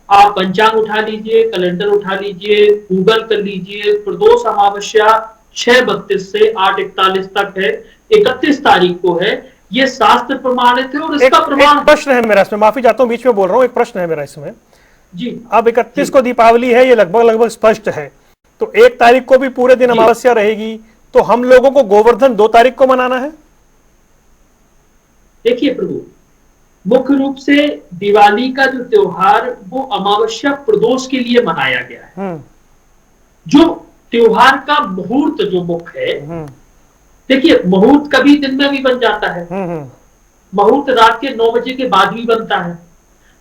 आप पंचांग उठा लीजिए, कैलेंडर उठा लीजिए, गूगल कर लीजिए, प्रदोष अमावस्या 6:32 से 8:41 तक है, 31 तारीख को है। ये शास्त्र प्रमाणित है और इसका प्रमाण। प्रश्न है मेरा इसमें, माफी चाहता हूं बीच में बोल रहा हूं, एक प्रश्न है मेरा इसमें जी। अब 31 को दीपावली है, ये लगभग स्पष्ट है, तो 1 तारीख को भी पूरे दिन अमावस्या रहेगी, तो हम लोगों को गोवर्धन 2 तारीख को मनाना है। देखिए प्रभु, मुख्य रूप से दिवाली का जो त्योहार वो अमावस्या प्रदोष के लिए मनाया गया है। जो त्योहार का मुहूर्त जो मुख्य है, देखिए मुहूर्त कभी दिन में भी बन जाता है, मुहूर्त रात के 9 बजे के बाद भी बनता है।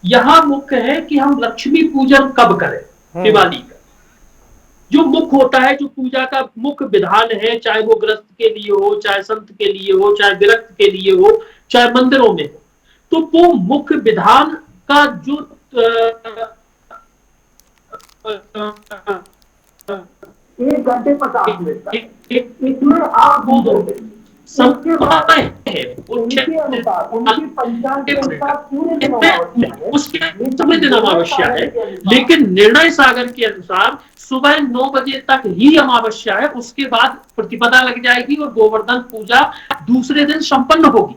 यहां मुख्य है कि हम लक्ष्मी पूजन कब करें। दिवाली का जो मुख्य होता है, जो पूजा का मुख्य विधान है, चाहे वो गृहस्थ के लिए हो, चाहे संत के लिए हो, चाहे विरक्त के लिए हो, चाहे मंदिरों में हो, तो वो मुख्य विधान का जो 1 घंटे 50 मिनट इसमें आप दो उसके दिन अमावस्या है, लेकिन निर्णय सागर के अनुसार सुबह 9 बजे तक ही अमावस्या है। उसके बाद प्रतिपदा लग जाएगी और गोवर्धन पूजा दूसरे दिन संपन्न होगी,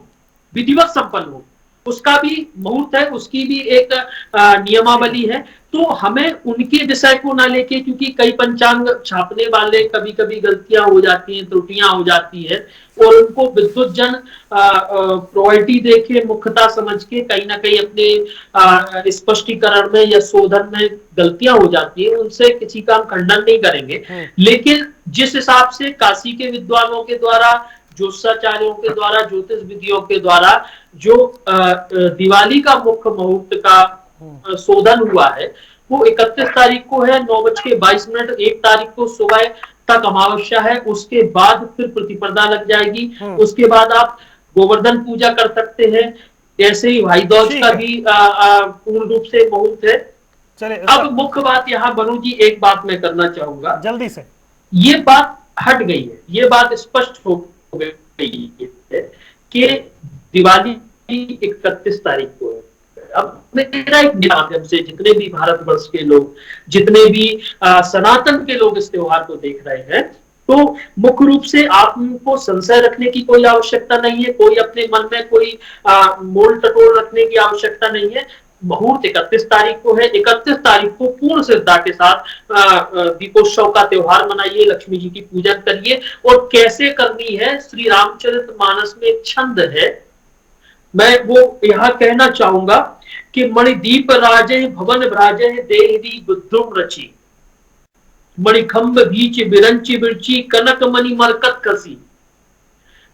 विधिवत संपन्न होगी। उसका भी मुहूर्त है, उसकी भी एक नियमावली है। तो हमें उनके विषय को ना लेके, क्योंकि कई पंचांग छापने वाले कभी कभी गलतियां हो जाती हैं, त्रुटियां हो जाती है, और उनको विद्युत जन प्रायोरिटी देके मुख्यता समझ के कहीं ना कहीं अपने स्पष्टीकरण में या शोधन में गलतियां हो जाती है, उनसे किसी का हम खंडन नहीं करेंगे। लेकिन जिस हिसाब से काशी के विद्वानों के द्वारा, ज्योतिषाचार्यों के द्वारा, ज्योतिष विधियों के द्वारा जो दिवाली का मुख्य मुहूर्त का शोधन हुआ है, वो 31 तारीख को है 9:22। 1 तारीख को सुबह तक अमावस्या है, उसके बाद फिर प्रतिपदा लग जाएगी। उसके बाद आप गोवर्धन पूजा कर सकते हैं। ऐसे ही भाई दूज का भी पूर्ण रूप से मुहूर्त है। अब मुख्य बात यहाँ बनु जी, एक बात मैं करना चाहूंगा जल्दी से। ये बात हट गई है, ये बात स्पष्ट हो गई है कि दिवाली 31 तारीख को है। अब मेरा एक माध्यम से जितने भी भारतवर्ष के लोग, जितने भी सनातन के लोग इस त्योहार को देख रहे हैं, तो मुख्य रूप से आपको संशय रखने की कोई आवश्यकता नहीं है, कोई अपने मन में कोई मोल टटोल रखने की आवश्यकता नहीं है। मुहूर्त 31 तारीख को है। 31 तारीख को पूर्ण श्रद्धा के साथ दीपोत्सव का त्योहार मनाइए, लक्ष्मी जी की पूजन करिए। और कैसे करनी है, श्री रामचरितमानस में एक छंद है, मैं वो यहाँ कहना चाहूंगा कि मणिदीप राजे भवन भ्राजे देहरी बुद्धुम रची, मणिखंभ बीच बिरंची बिरची कनक मणि मरकत कसी।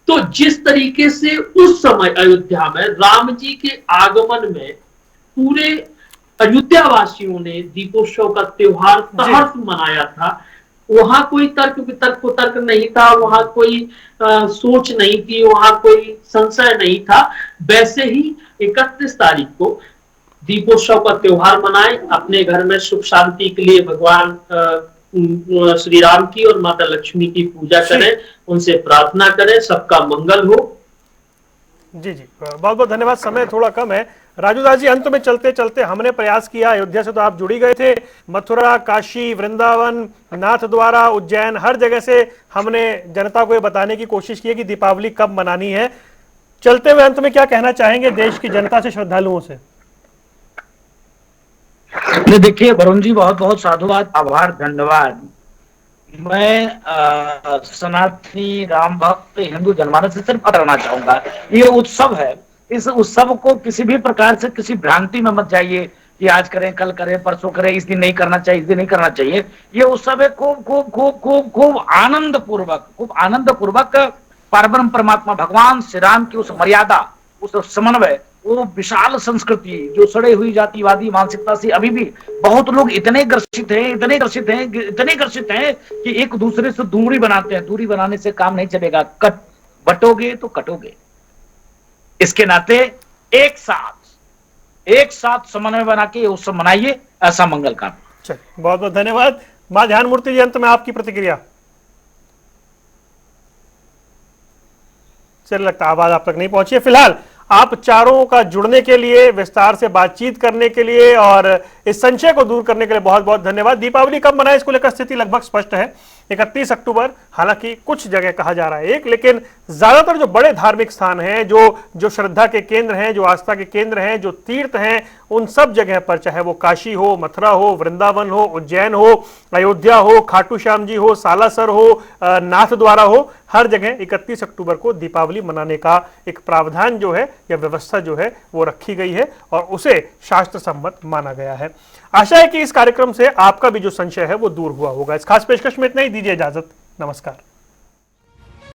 तो जिस तरीके से उस समय अयोध्या में राम जी के आगमन में पूरे अयोध्या वासियों ने दीपोत्सव का त्योहार सहर्ष मनाया था, वहां कोई तर्क वितर्क कुतर्क नहीं था, वहां कोई सोच नहीं थी, वहां कोई संशय नहीं था। वैसे ही 31 तारीख को दीपोत्सव का त्योहार मनाएं, अपने घर में सुख शांति के लिए भगवान श्री राम की और माता लक्ष्मी की पूजा करें, उनसे प्रार्थना करें, सबका मंगल हो। जी जी, बहुत बहुत धन्यवाद। समय थोड़ा कम है। राजू दास जी, अंत में चलते चलते हमने प्रयास किया, अयोध्या से तो आप जुड़ी गए थे, मथुरा, काशी, वृंदावन, नाथ द्वारा, उज्जैन, हर जगह से हमने जनता को ये बताने की कोशिश की है कि दीपावली कब मनानी है। चलते हुए अंत में क्या कहना चाहेंगे देश की जनता से, श्रद्धालुओं से? नहीं, देखिए वरुण जी, बहुत बहुत साधुवाद, आभार, धन्यवाद। मैं सनातनी राम भक्त हिंदू जनमानस से सिर्फ बताना चाहूंगा, ये उत्सव है, इस उत्सव को किसी भी प्रकार से किसी भ्रांति में मत जाइए कि आज करें, कल करें, परसों करें, इस दिन नहीं करना चाहिए, इस दिन नहीं करना चाहिए। ये उत्सव है खूब खूब खूब खूब खूब आनंद पूर्वक परब्रह्म परमात्मा भगवान श्री राम की उस मर्यादा, उस समन्वय, वो विशाल संस्कृति जो सड़े हुई जातिवादी मानसिकता से अभी भी बहुत लोग इतने ग्रसित हैं कि एक दूसरे से दूरी बनाते हैं। दूरी बनाने से काम नहीं चलेगा, बटोगे तो कटोगे। इसके नाते एक साथ समन्वय बना के उत्सव मनाइए, ऐसा मंगल कामना। चलिए, बहुत बहुत धन्यवाद। मां ध्यान मूर्ति जी, अंत में आपकी प्रतिक्रिया। चलिए, लगता आवाज आप तक नहीं पहुंची है। फिलहाल आप चारों का जुड़ने के लिए, विस्तार से बातचीत करने के लिए और इस संशय को दूर करने के लिए बहुत बहुत धन्यवाद। दीपावली कब मनाएं, इसको लेकर स्थिति लगभग स्पष्ट है, 31 अक्टूबर। हालांकि कुछ जगह कहा जा रहा है एक, लेकिन ज्यादातर जो बड़े धार्मिक स्थान हैं, जो श्रद्धा के केंद्र हैं, जो आस्था के केंद्र हैं, जो तीर्थ हैं, उन सब जगह पर, चाहे वो काशी हो, मथुरा हो, वृंदावन हो, उज्जैन हो, अयोध्या हो, खाटू श्याम जी हो, सालासर हो, नाथ द्वारा हो, हर जगह 31 अक्टूबर को दीपावली मनाने का एक प्रावधान जो है या व्यवस्था जो है वो रखी गई है और उसे शास्त्र सम्मत माना गया है। आशा है कि इस कार्यक्रम से आपका भी जो संशय है वो दूर हुआ होगा। इस खास पेशकश में इतना ही, दीजिए इजाजत, नमस्कार।